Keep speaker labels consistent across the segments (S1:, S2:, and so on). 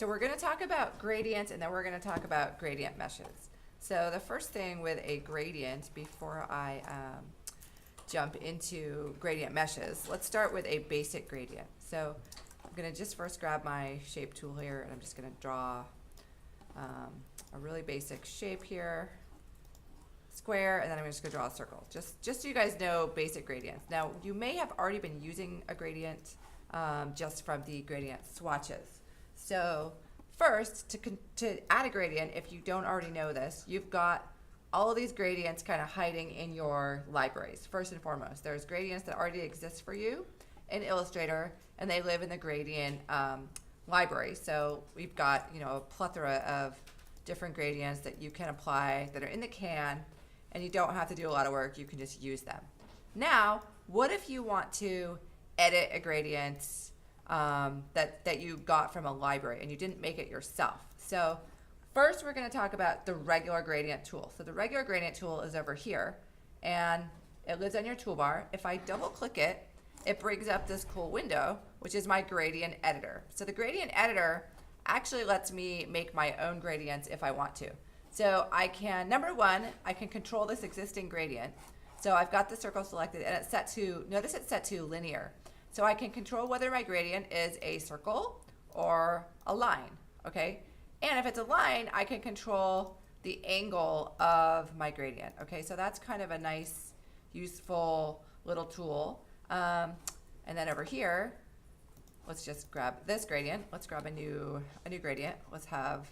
S1: So we're going to talk about gradients, and then we're going to talk about gradient meshes. So the first thing with a gradient, before I jump into gradient meshes, let's start with a basic gradient. So I'm going to just first grab my shape tool here, and I'm just going to draw a really basic shape here, square, and then I'm just going to draw a circle. Just so you guys know basic gradients. Now, you may have already been using a gradient just from the gradient swatches. So first, to add a gradient, if you don't already know this, you've got all of these gradients kind of hiding in your libraries. First and foremost, there's gradients that already exist for you in Illustrator, and they live in the gradient library. So we've got, you know, a plethora of different gradients that you can apply that are in the can, and you don't have to do a lot of work. You can just use them. Now, what if you want to edit a gradient that you got from a library and you didn't make it yourself? So first, we're going to talk about the regular gradient tool. So the regular gradient tool is over here, and it lives on your toolbar. If I double click it, it brings up this cool window, which is my gradient editor. So the gradient editor actually lets me make my own gradients if I want to. So I can, number one, I can control this existing gradient. So I've got the circle selected, and it's set to, notice it's set to linear. So I can control whether my gradient is a circle or a line, okay? And if it's a line, I can control the angle of my gradient, okay? So that's kind of a nice, useful little tool. And then over here, let's just grab this gradient. Let's grab a new gradient. Let's have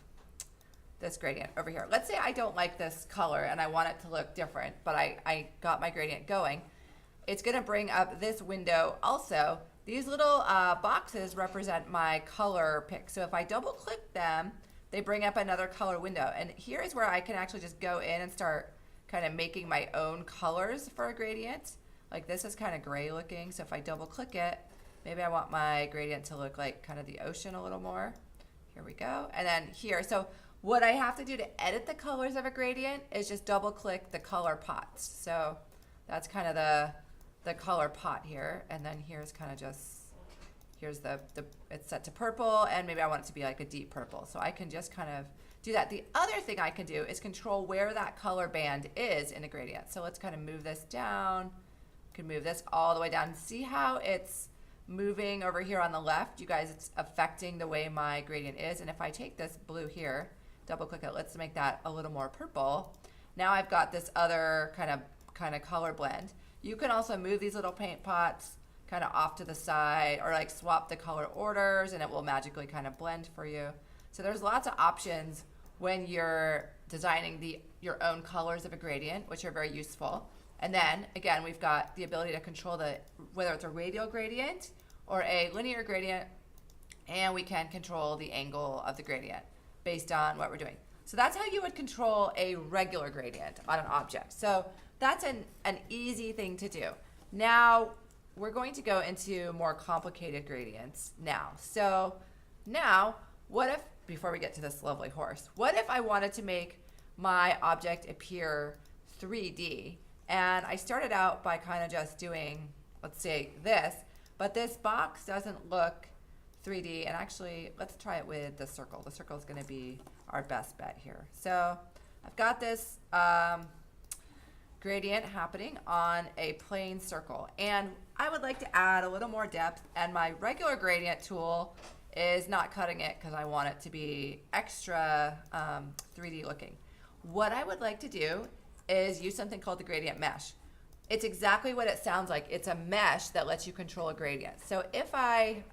S1: this gradient over here. Let's say I don't like this color and I want it to look different, but I got my gradient going. It's going to bring up this window also. These little boxes represent my color pick. So if I double click them, they bring up another color window. And here is where I can actually just go in and start kind of making my own colors for a gradient. Like this is kind of gray looking. So if I double click it, maybe I want my gradient to look like kind of the ocean a little more. Here we go. And then here, so what I have to do to edit the colors of a gradient is just double click the color pots. So that's kind of the color pot here. And then here's kind of just, here's it's set to purple, and maybe I want it to be like a deep purple. So I can just kind of do that. The other thing I can do is control where that color band is in a gradient. So let's kind of move this down. Can move this all the way down. See how it's moving over here on the left? You guys, it's affecting the way my gradient is. And if I take this blue here, double click it, let's make that a little more purple. Now I've got this other kind of color blend. You can also move these little paint pots kind of off to the side, or like swap the color orders, and it will magically kind of blend for you. So there's lots of options when you're designing your own colors of a gradient, which are very useful. And then again, we've got the ability to control whether it's a radial gradient or a linear gradient, and we can control the angle of the gradient based on what we're doing. So that's how you would control a regular gradient on an object. So that's an easy thing to do. Now we're going to go into more complicated gradients now. So now, what if, before we get to this lovely horse, what if I wanted to make my object appear 3D? And I started out by kind of just doing, let's say this, but this box doesn't look 3D. And actually, let's try it with the circle. The circle is going to be our best bet here. So I've got this gradient happening on a plain circle. And I would like to add a little more depth, and my regular gradient tool is not cutting it because I want it to be extra 3D looking. What I would like to do is use something called the gradient mesh. It's exactly what it sounds like. It's a mesh that lets you control a gradient. So if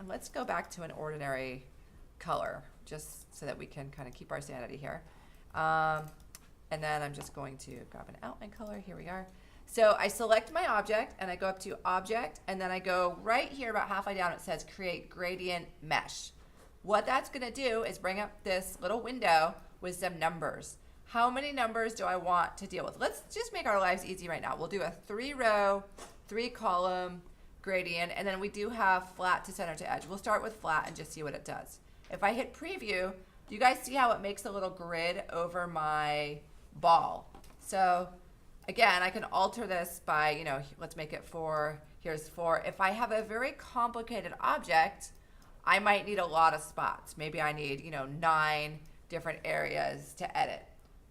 S1: let's go back to an ordinary color, just so that we can kind of keep our sanity here. And then I'm just going to grab an outline color. Here we are. So I select my object, and I go up to Object, and then I go right here about halfway down. It says Create Gradient Mesh. What that's going to do is bring up this little window with some numbers. How many numbers do I want to deal with? Let's just make our lives easy right now. We'll do a 3-row, 3-column gradient, and then we do have flat to center to edge. We'll start with flat and just see what it does. If I hit preview, do you guys see how it makes a little grid over my ball? So again, I can alter this by, let's make it 4. Here's 4. If I have a very complicated object, I might need a lot of spots. Maybe I need, 9 different areas to edit.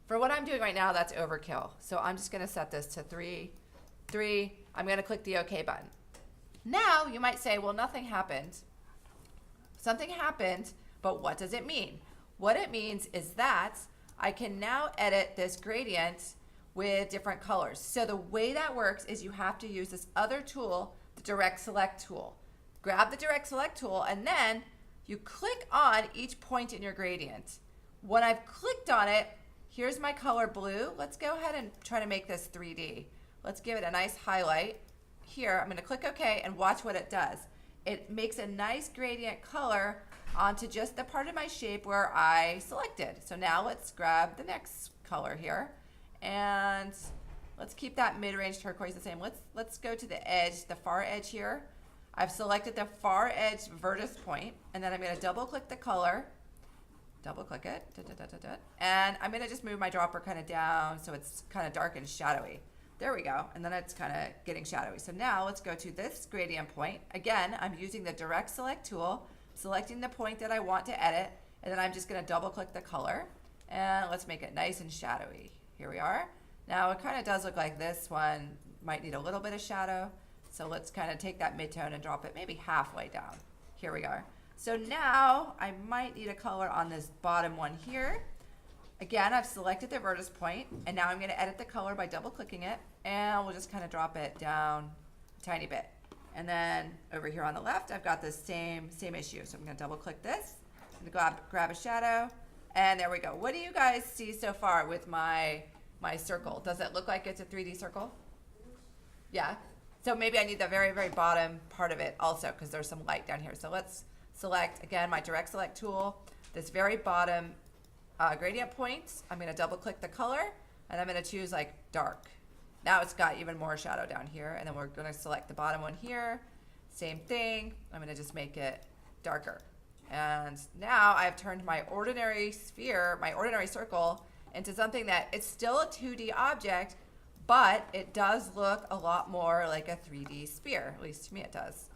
S1: For what I'm doing right now, that's overkill. So I'm just gonna set this to 3, 3. I'm gonna click the OK button. Now you might say, well, nothing happened. Something happened, but what does it mean? What it means is that I can now edit this gradient with different colors. So the way that works is you have to use this other tool, the Direct Select tool. Grab the Direct Select tool and then you click on each point in your gradient. When I've clicked on it, here's my color blue. Let's go ahead and try to make this 3D. Let's give it a nice highlight. Here, I'm gonna click OK and watch what it does. It makes a nice gradient color onto just the part of my shape where I selected. So now let's grab the next color here and let's keep that mid-range turquoise the same. Let's go to the edge, the far edge here. I've selected the far edge vertex point and then I'm gonna double click the color, double click it, and I'm gonna just move my dropper kind of down so it's kind of dark and shadowy. There we go, and then it's kind of getting shadowy. So now let's go to this gradient point. Again, I'm using the Direct Select tool, selecting the point that I want to edit, and then I'm just gonna double click the color, and let's make it nice and shadowy. Here we are. Now it kind of does look like this one might need a little bit of shadow, so let's kind of take that mid-tone and drop it maybe halfway down. Here we are. So now I might need a color on this bottom one here. Again, I've selected the vertex point, and now I'm going to edit the color by double clicking it, and we'll just kind of drop it down a tiny bit. And then over here on the left, I've got this same issue. So I'm going to double click this, I'm going to grab a shadow, and there we go. What do you guys see so far with my circle? Does it look like it's a 3D circle? Yeah. So maybe I need the very, very bottom part of it also because there's some light down here. So let's select, again, my Direct Select tool, this very bottom gradient points. I'm going to double click the color and I'm going to choose like dark. Now it's got even more shadow down here, and then we're going to select the bottom one here. Same thing. I'm going to just make it darker. And now I've turned my ordinary sphere, my ordinary circle, into something that it's still a 2D object, but it does look a lot more like a 3D sphere. At least to me it does.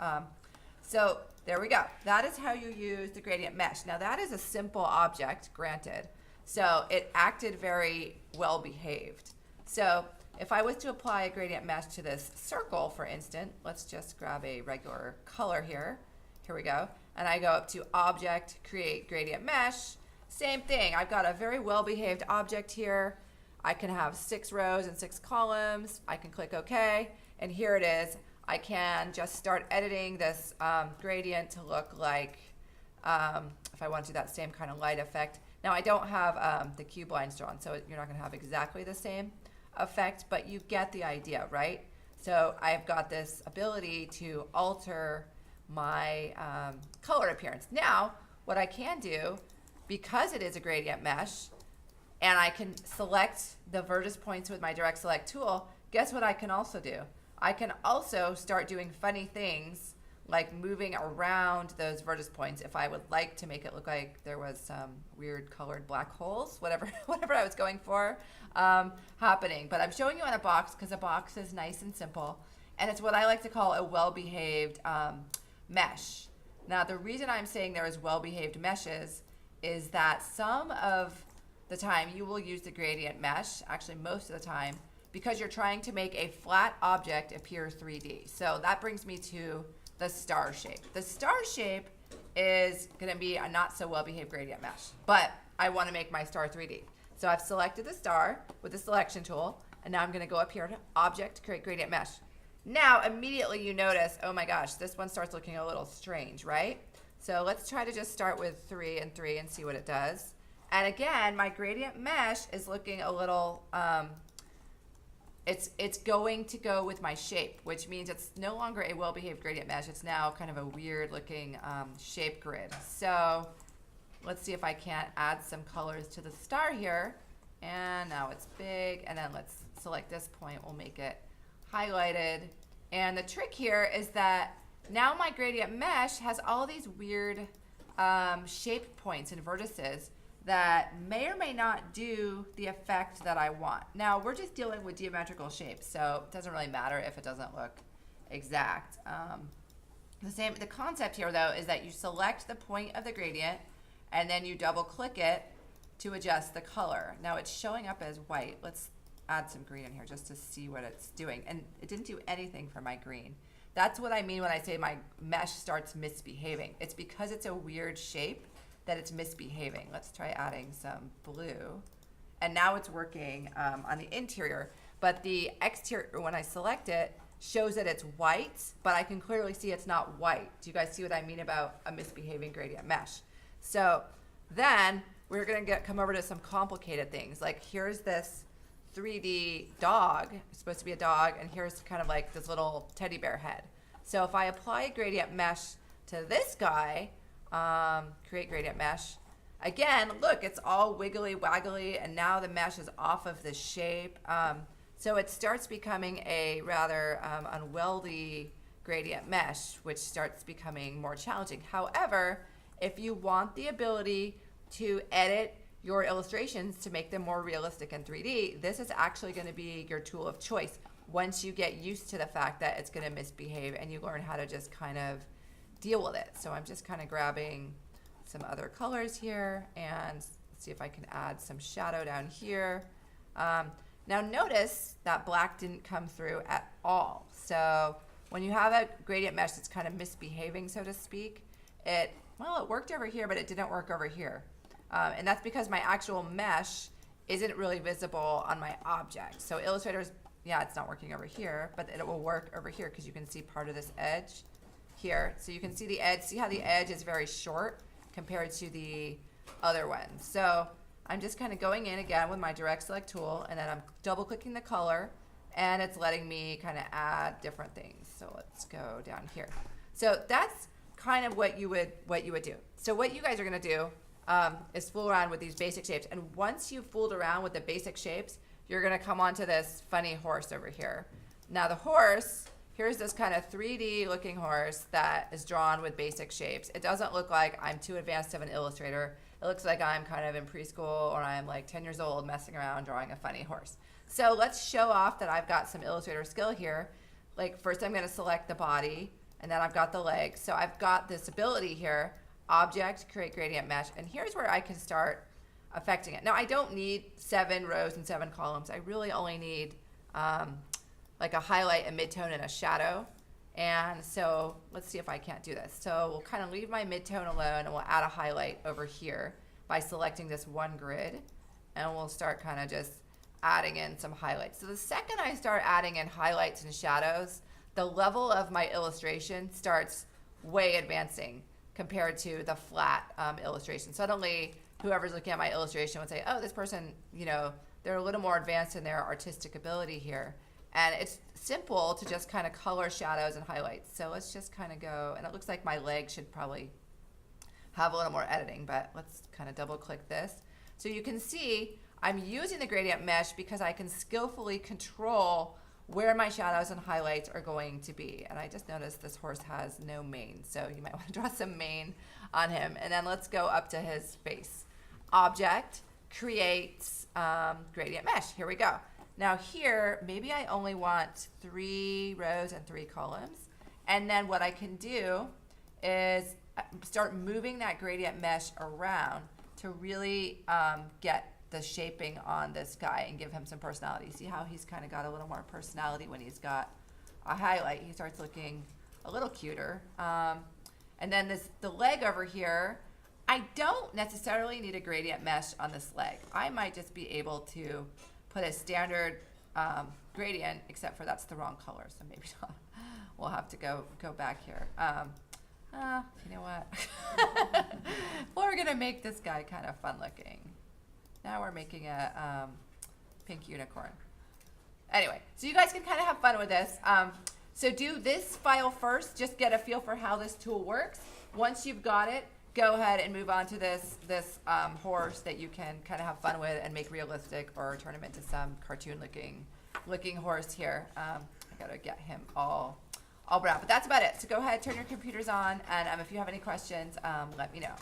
S1: So there we go. That is how you use the gradient mesh. Now that is a simple object, granted. So it acted very well behaved. So if I was to apply a gradient mesh to this circle, for instance, let's just grab a regular color here. Here we go. And I go up to Object, Create Gradient Mesh. Same thing. I've got a very well-behaved object here. I can have 6 rows and 6 columns. I can click OK. And here it is. I can just start editing this gradient to look like, if I want to do that same kind of light effect. Now I don't have the cube lines drawn, so you're not going to have exactly the same effect, but you get the idea, right? So I've got this ability to alter my color appearance. Now, what I can do, because it is a gradient mesh, and I can select the vertex points with my Direct Select tool, guess what I can also do? I can also start doing funny things like moving around those vertex points if I would like to make it look like there was some weird colored black holes, whatever I was going for, happening. But I'm showing you on a box because a box is nice and simple, and it's what I like to call a well-behaved mesh. Now, the reason I'm saying there is well-behaved meshes is that some of the time you will use the gradient mesh, actually most of the time, because you're trying to make a flat object appear 3D. So that brings me to the star shape. The star shape is going to be a not so well-behaved gradient mesh, but I want to make my star 3D. So I've selected the star with the selection tool, and now I'm going to go up here to Object, Create Gradient Mesh. Now immediately you notice, oh my gosh, this one starts looking a little strange, right? So let's try to just start with 3 and 3 and see what it does. And again, my gradient mesh is looking a little, it's going to go with my shape, which means it's no longer a well-behaved gradient mesh. It's now kind of a weird-looking shape grid. So let's see if I can't add some colors to the star here. And now it's big. And then let's select this point. We'll make it highlighted. And the trick here is that now my gradient mesh has all these weird shape points and vertices that may or may not do the effect that I want. Now, we're just dealing with geometrical shapes, so it doesn't really matter if it doesn't look exact. The concept here though is that you select the point of the gradient and then you double click it to adjust the color. Now it's showing up as white. Let's add some green in here just to see what it's doing. And it didn't do anything for my green. That's what I mean when I say my mesh starts misbehaving. It's because it's a weird shape that it's misbehaving. Let's try adding some blue. And now it's working on the interior, but the exterior, when I select it, shows that it's white, but I can clearly see it's not white. Do you guys see what I mean about a misbehaving gradient mesh? So then we're gonna come over to some complicated things. Like here's this 3D dog, it's supposed to be a dog, and here's kind of like this little teddy bear head. So if I apply a gradient mesh to this guy, create gradient mesh, again, look, it's all wiggly waggly, and now the mesh is off of the shape. So it starts becoming a rather unwieldy gradient mesh, which starts becoming more challenging. However, if you want the ability to edit your illustrations to make them more realistic in 3D, this is actually going to be your tool of choice once you get used to the fact that it's going to misbehave and you learn how to just kind of deal with it. So I'm just kind of grabbing some other colors here and see if I can add some shadow down here. Now notice that black didn't come through at all. So when you have a gradient mesh that's kind of misbehaving, so to speak, it worked over here, but it didn't work over here. And that's because my actual mesh isn't really visible on my object. So Illustrator's, yeah, it's not working over here, but it will work over here because you can see part of this edge here. So you can see the edge, see how the edge is very short compared to the other ones. So I'm just kind of going in again with my direct select tool, and then I'm double clicking the color, and it's letting me kind of add different things. So let's go down here. So that's kind of what you would do. So what you guys are going to do is fool around with these basic shapes, and once you've fooled around with the basic shapes, you're going to come onto this funny horse over here. Now the horse, here's this kind of 3D looking horse that is drawn with basic shapes. It doesn't look like I'm too advanced of an illustrator. It looks like I'm kind of in preschool, or I'm like 10 years old messing around drawing a funny horse. So let's show off that I've got some Illustrator skill here. Like first I'm going to select the body, and then I've got the legs. So I've got this ability here, object, create gradient mesh, and here's where I can start affecting it. Now I don't need 7 rows and 7 columns. I really only need like a highlight, a midtone, and a shadow. And so let's see if I can't do this. So we'll kind of leave my midtone alone, and we'll add a highlight over here by selecting this one grid, and we'll start kind of just adding in some highlights. So the second I start adding in highlights and shadows, the level of my illustration starts way advancing compared to the flat illustration. Suddenly, whoever's looking at my illustration would say, oh, this person, you know, they're a little more advanced in their artistic ability here. And it's simple to just kind of color shadows and highlights. So let's just kind of go, and it looks like my leg should probably have a little more editing, but let's kind of double click this. So you can see I'm using the gradient mesh because I can skillfully control where my shadows and highlights are going to be. And I just noticed this horse has no mane, so you might want to draw some mane on him. And then let's go up to his face. Object, creates gradient mesh. Here we go. Now here, maybe I only want 3 rows and 3 columns. And then what I can do is start moving that gradient mesh around to really get the shaping on this guy and give him some personality. See how he's kind of got a little more personality when he's got a highlight. He starts looking a little cuter. And then the leg over here, I don't necessarily need a gradient mesh on this leg. I might just be able to put a standard gradient, except for that's the wrong color, so maybe we'll have to go back here. You know what? We're gonna make this guy kind of fun looking. Now we're making a pink unicorn. Anyway, so you guys can kind of have fun with this. So do this file first, just get a feel for how this tool works. Once you've got it, go ahead and move on to this horse that you can kind of have fun with and make realistic, or turn him into some cartoon looking horse here. I gotta get him all brown, but that's about it. So go ahead, turn your computers on, and if you have any questions, let me know.